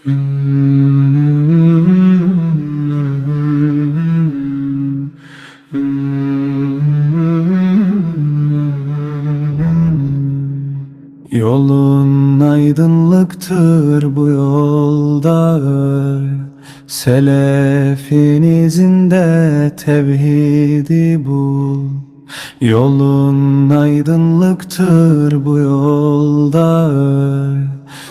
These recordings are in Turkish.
Yolun aydınlıktır bu yolda selefin izinde tevhidi bul. Yolun aydınlıktır bu yolda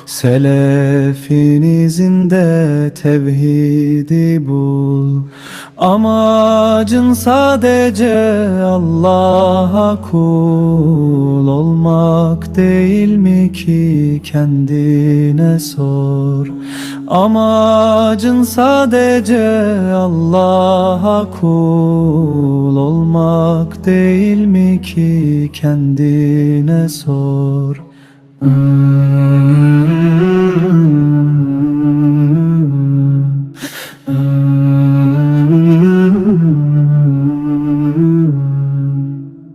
selefin izinde tevhidi bul. Amacın sadece Allah'a kul olmak değil mi ki, kendine sor. Amacın sadece Allah'a kul olmak değil mi ki, kendine sor.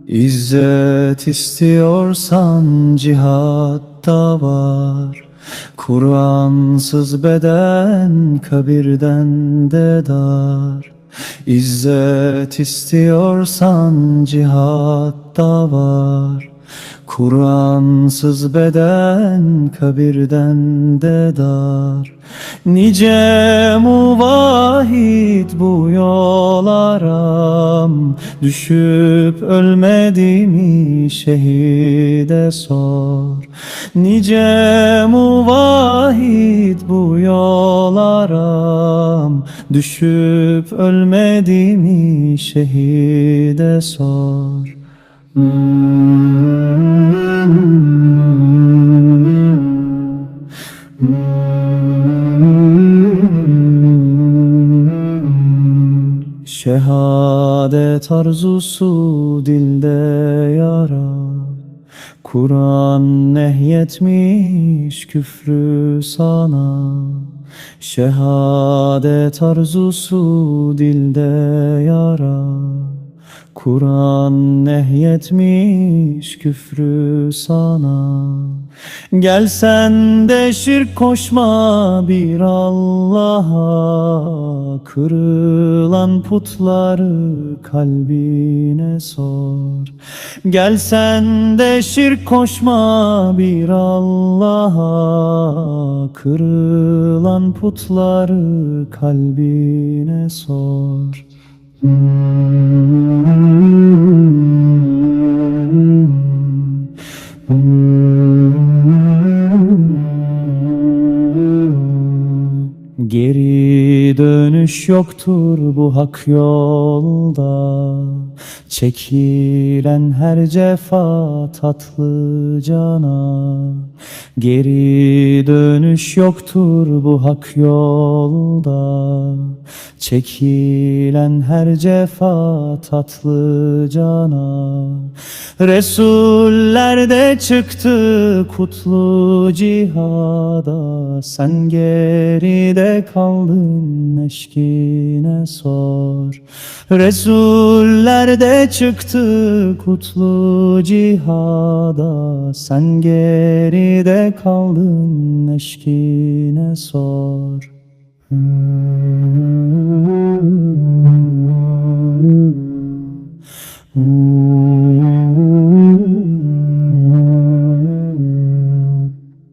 İzzet istiyorsan cihatta var. Kur'ansız beden kabirden de dar. İzzet istiyorsan cihatta var. Kur'ansız beden kabirden de dar. Nice muvahhid bu yol aram, düşüp ölmedi mi şehide sor. Nice muvahhid bu yol aram, düşüp ölmedi mi şehide sor. Şehadet arzusu dilde yarar. Kur'an nehyetmiş küfrü sana. Şehadet arzusu dilde yarar. Kur'an nehyetmiş küfrü sana. Gel sen de şirk koşma bir Allah'a, kırılan putları kalbine sor. Gel sen de şirk koşma bir Allah'a, kırılan putları kalbine sor. Geri dönüş yoktur bu hak yolda. Çekilen her cefa tatlı cana. Geri dönüş yoktur bu hak yolda. Çekilen her cefa tatlı cana. Resuller de çıktı kutlu cihada. Sen geride kaldın eşkine sor. Resuller de çıktı kutlu cihada. Sen geride kaldın eşkine sor.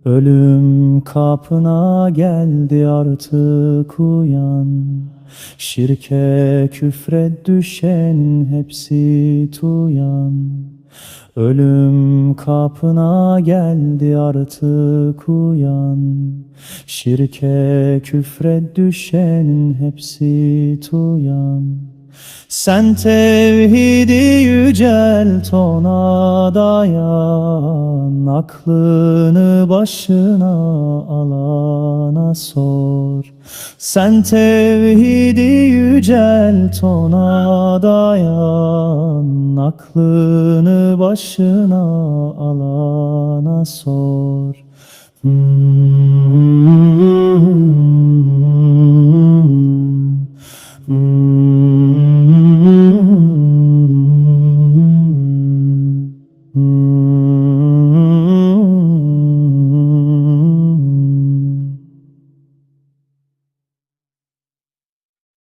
Ölüm kapına geldi artık uyan. Şirke küfre düşen hepsi tuyan. Ölüm kapına geldi artık uyan. Şirke küfre düşen hepsi tuyan. Sen tevhidi yücelt ona dayan. Aklını başına alana sor. Sen tevhidi yücelt ona dayan. Aklını başına alana sor.